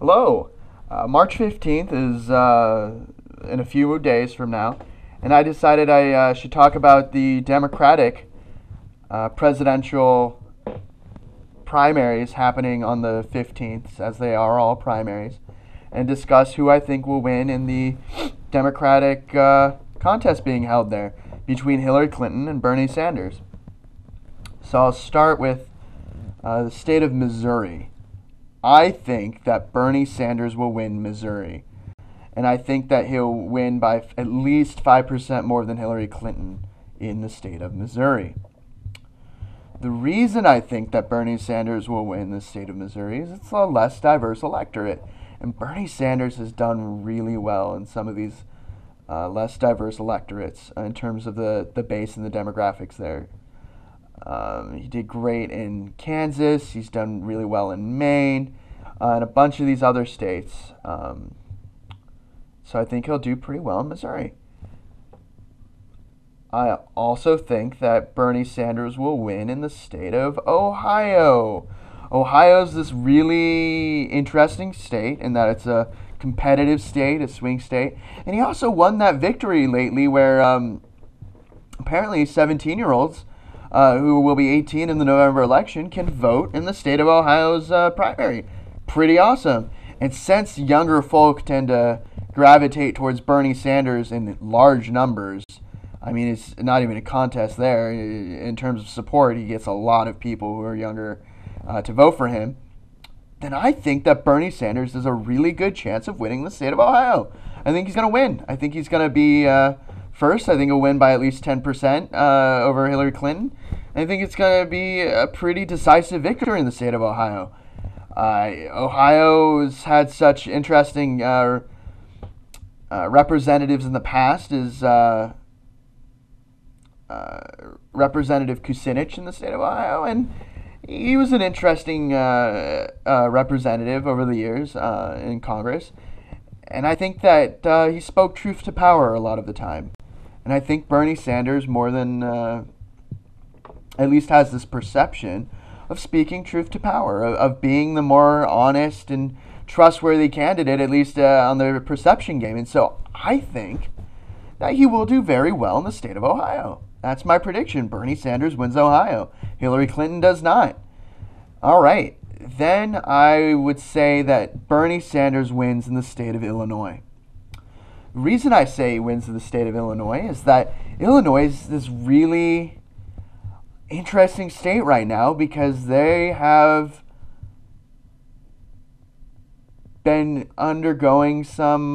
Hello. March 15th is in a few days from now, and I decided I should talk about the Democratic presidential primaries happening on the 15th, as they are all primaries, and discuss who I think will win in the Democratic contest being held there between Hillary Clinton and Bernie Sanders. So I'll start with the state of Missouri. I think that Bernie Sanders will win Missouri. And I think that he'll win by at least 5% more than Hillary Clinton in the state of Missouri. The reason I think that Bernie Sanders will win the state of Missouri is it's a less diverse electorate. And Bernie Sanders has done really well in some of these less diverse electorates in terms of the base and the demographics there. He did great in Kansas. He's done really well in Maine and a bunch of these other states. So I think he'll do pretty well in Missouri. I also think that Bernie Sanders will win in the state of Ohio. Ohio's this really interesting state in that it's a competitive state, a swing state. And he also won that victory lately where apparently 17-year-olds who will be 18 in the November election can vote in the state of Ohio's primary. Pretty awesome. And since younger folk tend to gravitate towards Bernie Sanders in large numbers, I mean, it's not even a contest there. In terms of support, he gets a lot of people who are younger to vote for him. Then I think that Bernie Sanders has a really good chance of winning the state of Ohio. I think he's going to win. I think he's going to be first. I think he'll win by at least 10% over Hillary Clinton. I think it's going to be a pretty decisive victory in the state of Ohio. Ohio's had such interesting representatives in the past as Representative Kucinich in the state of Ohio, and he was an interesting representative over the years in Congress. And I think that he spoke truth to power a lot of the time. And I think Bernie Sanders more than at least has this perception of speaking truth to power, of being the more honest and trustworthy candidate, at least on the perception game. And so I think that he will do very well in the state of Ohio. That's my prediction. Bernie Sanders wins Ohio. Hillary Clinton does not. All right. Then I would say that Bernie Sanders wins in the state of Illinois. The reason I say he wins in the state of Illinois is that Illinois is this really interesting state right now because they have been undergoing some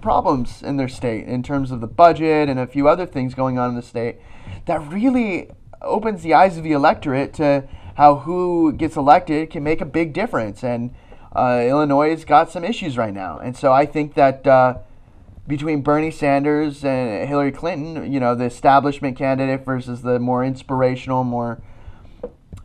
problems in their state in terms of the budget and a few other things going on in the state that really opens the eyes of the electorate to how who gets elected can make a big difference. And Illinois has got some issues right now. And so I think that between Bernie Sanders and Hillary Clinton, you know, the establishment candidate versus the more inspirational, more,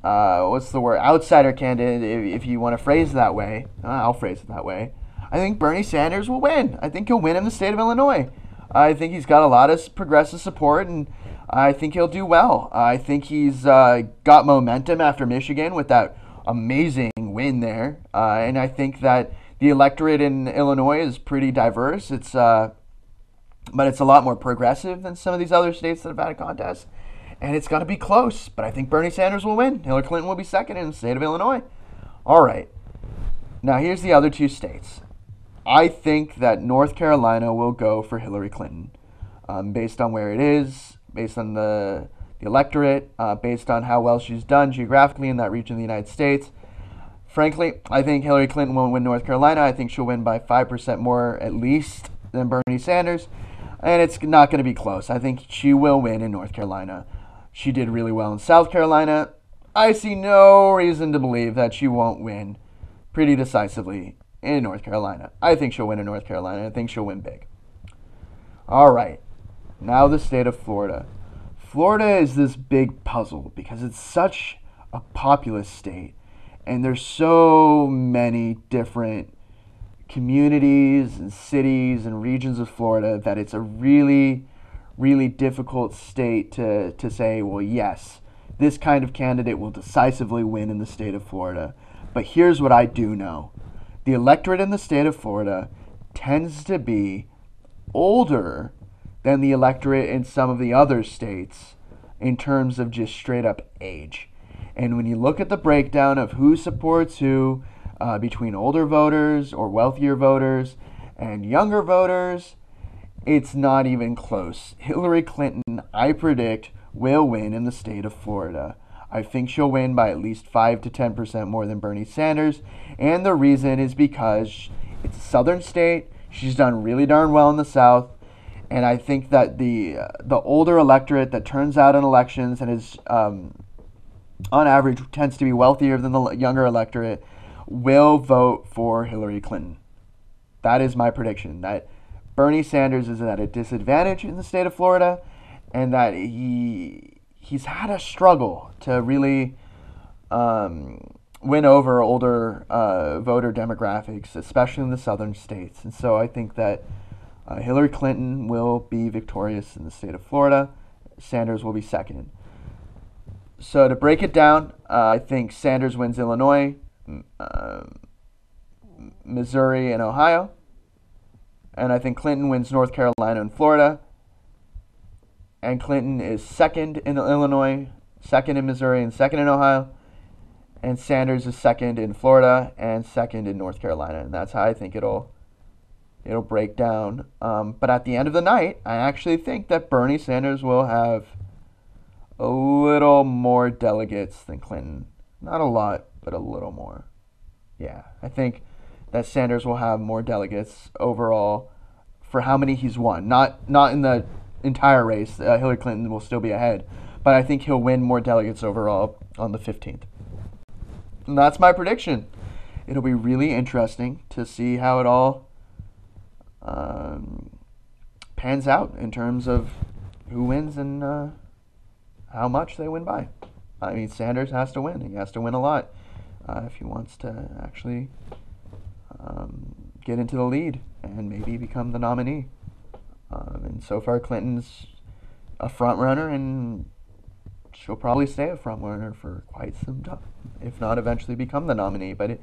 outsider candidate, if you want to phrase it that way. I'll phrase it that way. I think Bernie Sanders will win. I think he'll win in the state of Illinois. I think he's got a lot of progressive support, and I think he'll do well. I think he's got momentum after Michigan with that amazing win there. And I think that the electorate in Illinois is pretty diverse. But it's a lot more progressive than some of these other states that have had a contest. And it's going to be close, but I think Bernie Sanders will win. Hillary Clinton will be second in the state of Illinois. All right. Now here's the other two states. I think that North Carolina will go for Hillary Clinton based on where it is, based on the electorate, based on how well she's done geographically in that region of the United States. Frankly, I think Hillary Clinton will win North Carolina. I think she'll win by 5% more at least than Bernie Sanders. And it's not going to be close. I think she will win in North Carolina. She did really well in South Carolina. I see no reason to believe that she won't win pretty decisively in North Carolina. I think she'll win in North Carolina. I think she'll win big. All right. Now the state of Florida. Florida is this big puzzle because it's such a populous state. And there's so many different communities and cities and regions of Florida that it's a really, really difficult state to say, well, yes, this kind of candidate will decisively win in the state of Florida. But here's what I do know. The electorate in the state of Florida tends to be older than the electorate in some of the other states in terms of just straight up age. And when you look at the breakdown of who supports who between older voters or wealthier voters and younger voters, it's not even close. Hillary Clinton, I predict, will win in the state of Florida. I think she'll win by at least 5 to 10% more than Bernie Sanders. And the reason is because it's a southern state. She's done really darn well in the South. And I think that the older electorate that turns out in elections and is, on average, tends to be wealthier than the younger electorate will vote for Hillary Clinton. That is my prediction, that Bernie Sanders is at a disadvantage in the state of Florida, and that he's had a struggle to really win over older voter demographics, especially in the southern states. And so I think that Hillary Clinton will be victorious in the state of Florida. Sanders will be second. So to break it down, I think Sanders wins Illinois, Missouri, and Ohio. And I think Clinton wins North Carolina and Florida. And Clinton is second in Illinois, second in Missouri, and second in Ohio. And Sanders is second in Florida and second in North Carolina. And that's how I think it'll break down. But at the end of the night, I actually think that Bernie Sanders will have a little more delegates than Clinton. Not a lot, but a little more. Yeah, I think that Sanders will have more delegates overall for how many he's won. Not in the entire race. Hillary Clinton will still be ahead. But I think he'll win more delegates overall on the 15th. And that's my prediction. It'll be really interesting to see how it all pans out in terms of who wins and how much they win by. I mean, Sanders has to win. He has to win a lot if he wants to actually get into the lead and maybe become the nominee. And so far, Clinton's a front runner, and she'll probably stay a front runner for quite some time, if not eventually become the nominee. But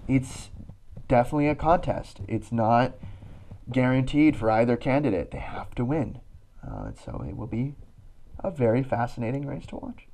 it's definitely a contest. It's not guaranteed for either candidate. They have to win. So it will be a very fascinating race to watch.